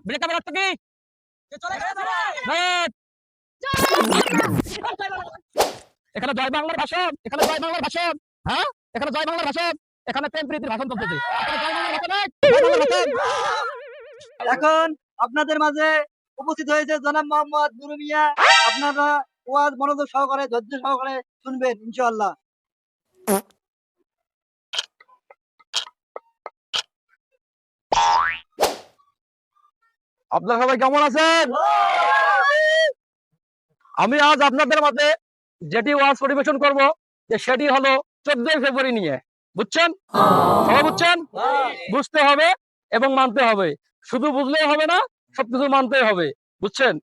ব্রেকআপের অর্থ কি? এখানে জয় বাংলার ভাষণ, এখানে জয় বাংলার ভাষণ, হ্যাঁ এখানে জয় বাংলার ভাষণ, এখানে প্রেম প্রীতির ভাষণ চলতেছে। এখন আপনাদের মাঝে উপস্থিত হয়েছে জনাব মোহাম্মদ নুরু মিয়া। আপনারা ওয়াজ মনোযোগ সহকারে ধৈর্য সহকারে শুনবেন ইনশাআল্লাহ। আপনারা সবাই কেমন আছেন? আমি আজ আপনাদের মাঝে যেটি ওয়াজ পরিবেশন করব সেটি হলো 14ই ফেব্রুয়ারি নিয়ে। বুঝছেন? সবাই বুঝছেন? বুঝতে হবে এবং মানতে হবে। শুধু বুঝলেই হবে না, সবকিছু মানতে হবে। বুঝছেন?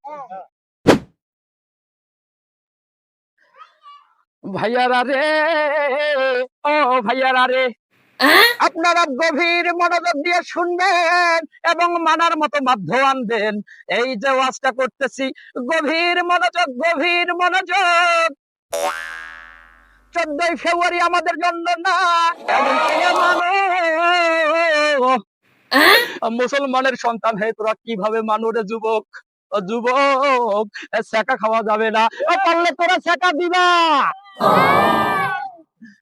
ভাইয়ারা রে, ও ভাইয়ারা রে, আপনারা গভীর মনোযোগ দিয়ে শুনবেন এবং মানার মতো মাধ্য আনবেন। এই যে ওয়াজটা করতেছি, গভীর মনোযোগ, গভীর মনোযোগ। 14ই ফেব্রুয়ারি আমাদের জন্য না, মুসলমানের সন্তান হে তোরা কিভাবে মানুষ যুবক, যুবক সেকা খাওয়া যাবে না, পারলে তোরা সেকা দিবা,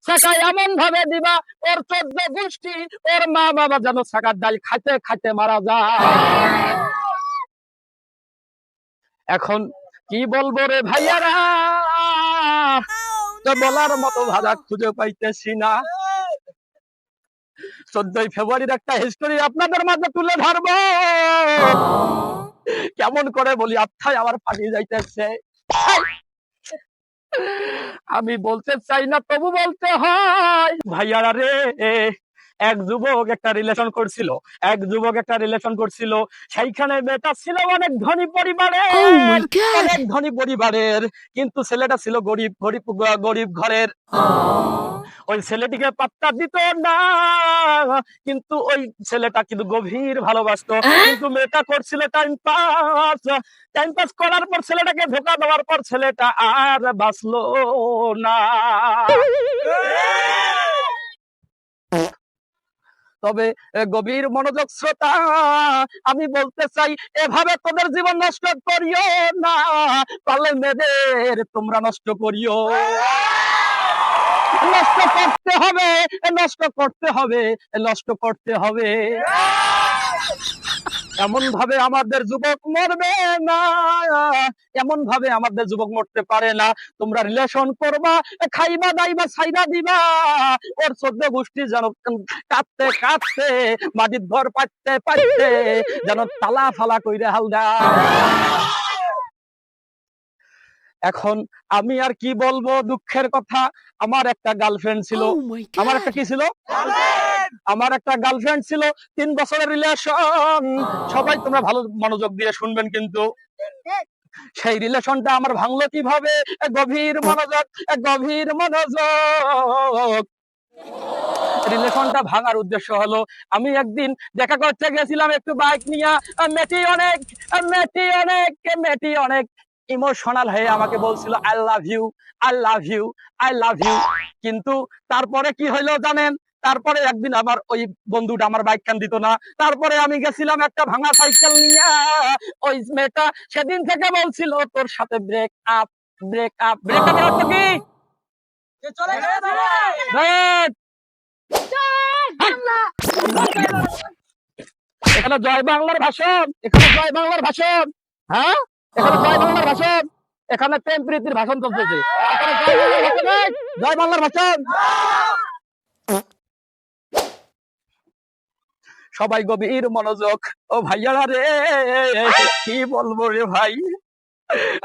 সেকা এমন ভাবে দিবা ওর 14 গোষ্ঠী, ওর মা বাবা যেন সেকার ডাল খাইতে খাইতে মারা যায়। এখন কি বলবো রে ভাইয়ারা, তো বলার মতো ভাষা খুঁজে পাইতেছি না। 14ই ফেব্রুয়ারির একটা হিস্টোরি আপনাদের মাঝে তুলে ধরবো। কেমন করে বলি, আত্মায় আমার পানি যাইতেছে। আমি বলতে চাই না, তবু বলতে হয়। ভাইয়ারা রে, এক যুবক একটা রিলেশন করছিল, এক যুবক একটা রিলেশন করছিল। সেইখানে মেয়েটা ছিল অনেক ধনী পরিবারের, অনেক ধনী পরিবারের, কিন্তু ছেলেটা ছিল গরিব গরিব গরিব ঘরের। ওই ছেলেটিকে পাত্তা দিত না, কিন্তু ওই ছেলেটা কিন্তু গভীর ভালোবাসতো। কিন্তু মেয়েটা করছিল টাইম পাস, টাইম পাস করার পর ছেলেটাকে ধোকা দেওয়ার পর ছেলেটা আর বাঁচলো না। তবে গভীর মনোযোগ শ্রোতা, আমি বলতে চাই এভাবে তোদের জীবন নষ্ট করিও না, পারলে মেয়েদের তোমরা নষ্ট করিও। নষ্ট করতে হবে, নষ্ট করতে হবে, নষ্ট করতে হবে। এমন ভাবে আমাদের যুবক মরবে না, এমন ভাবে আমাদের যুবক মরতে পারে না। তোমরা রিলেশন করবা, খাইবা দাইবা ছাইরা দিবা, ওর 14 গোষ্ঠী যেন কাঁদতে কাঁদতে মাটির ঘর পাইতে পাইতে যেন তালা ফালা কইরে হালদা। এখন আমি আর কি বলবো, দুঃখের কথা, আমার একটা গার্লফ্রেন্ড ছিল। আমার একটা কি ছিল? আমার একটা গার্লফ্রেন্ড ছিল, 3 বছরের রিলেশন। সবাই তোমরা ভালো মনোযোগ দিয়ে শুনবেন কিন্তু। সেই রিলেশনটা আমার ভাঙলো কিভাবে? গভীর মনোযোগ, গভীর মনোযোগ। রিলেশনটা ভাঙার উদ্দেশ্য হলো, আমি একদিন দেখা করতে গেছিলাম একটু বাইক নিয়ে। মেয়েটি অনেক মেয়েটি অনেক মেয়েটি অনেক ইমোশনাল হয়ে আমাকে বলছিল I love you, I love you, I love you. কিন্তু তারপরে কি হইলো জানেন? তারপরে একদিন আমার ওই বন্ধুটা আমার বাইক কান দিত না। তারপরে আমি গেছিলাম একটা ভাঙা সাইকেল নিয়ে। ওই মেয়েটা সেদিন থেকে বলছিল তোর সাথে ব্রেক আপ, ব্রেক আপ। ব্রেকআপের অর্থ কি? এখানে জয় বাংলার ভাষণ, এখানে জয় বাংলার ভাষণ, হ্যাঁ এখানে জয় বাংলার ভাষণ, এখানে প্রেম প্রীতির ভাষণ চলতেছে। জয় বাংলার ভাষণ। সবাই গভীর মনোযোগ। ও ভাইয়ারা রে, কি বলবো রে ভাই,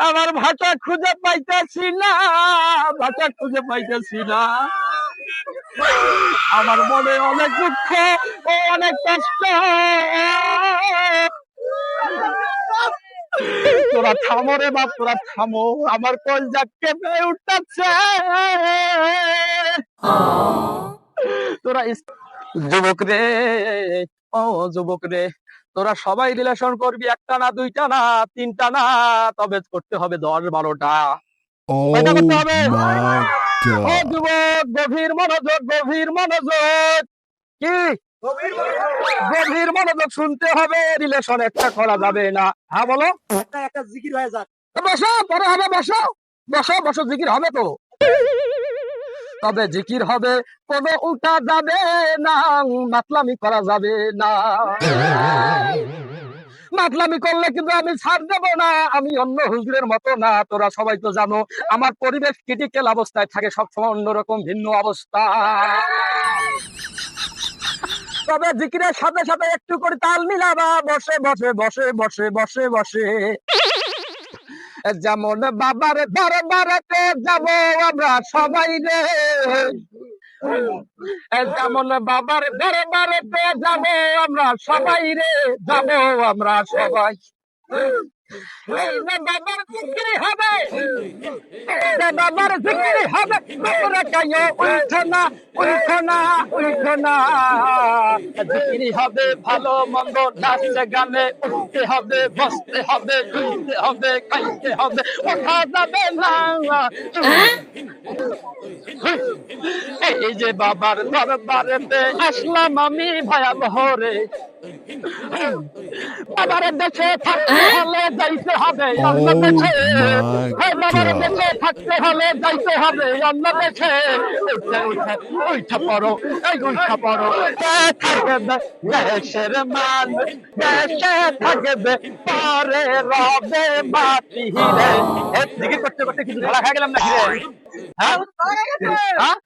আমার ভাষা খুঁজে পাইতেছি না, ভাষা খুঁজে পাইতেছি না। আমার মনে অনেক দুঃখ ও অনেক কষ্ট। তোরা থামো রে বাপ, তোরা থামো, আমার কলজা কেঁপে উঠতেছে। তোরা যুবক রে, ও যুবক রে, তোরা সবাই রিলেশন করবি, একটা না, দুইটা না, তিনটা না, তবে করতে হবে 10-12টা। কয়টা করতে হবে? ও যুবক, গভীর মনোযোগ, গভীর মনোযোগ। কি গভীর মনোযোগ শুনতে হবে, রিলেশন একটা করা যাবে না। হ্যাঁ বলো। একটা জিকির হয়ে যাক। বসো, পরে হবে, বসো বসো বসো, জিকির হবে তো। তবে জিকির হবে, কোনো উল্টা যাবে না, মাতলামি করা যাবে না। মাতলামি করলে কিন্তু আমি ছাড় দেবো না, আমি অন্য হুজুরের মতো না। তোরা সবাই তো জানো আমার পরিবেশ ক্রিটিক্যাল অবস্থায় থাকে, সবসময় অন্যরকম ভিন্ন অবস্থা। তবে জিকিরের সাথে সাথে একটু করে তাল মিলাবা, বসে বসে বসে বসে বসে বসে। যেমন বাবার দরবারেতে যাব আমরা সবাই রে, যেমন বাবার দরবারেতে যাব আমরা সবাই রে, যাব আমরা সবাই। এই যে বাবার জিকির হবে, এই যে বাবার জিকির হবে, তোমরা কাইও উঠো না, উঠো না, উঠো না। জিকির হবে, ভালো মন্দ নাচতে গানে উঠতে হবে, বসতে হবে, ঘুরতে হবে, খাইতে হবে, ওঠা যাবে না। এই যে বাবার দরবারেতে আসলাম আমি ভয়াবহ রে, বাবার দেশে থাকতে হলে যাইতে হবে অন্য দেশে, বাবার দেশে থাকতে হলে যাইতে হবে অন্য দেশে। উঠা পড়ো, এই উঠা পড়ো, থাকবে দেশের মান, দেশে থাকবে পরে রবে মাটি রে। এদিকে করতে করতে কিছু ধরা খাই গেলাম নাকি রে? হ্যাঁ? হ্যাঁ?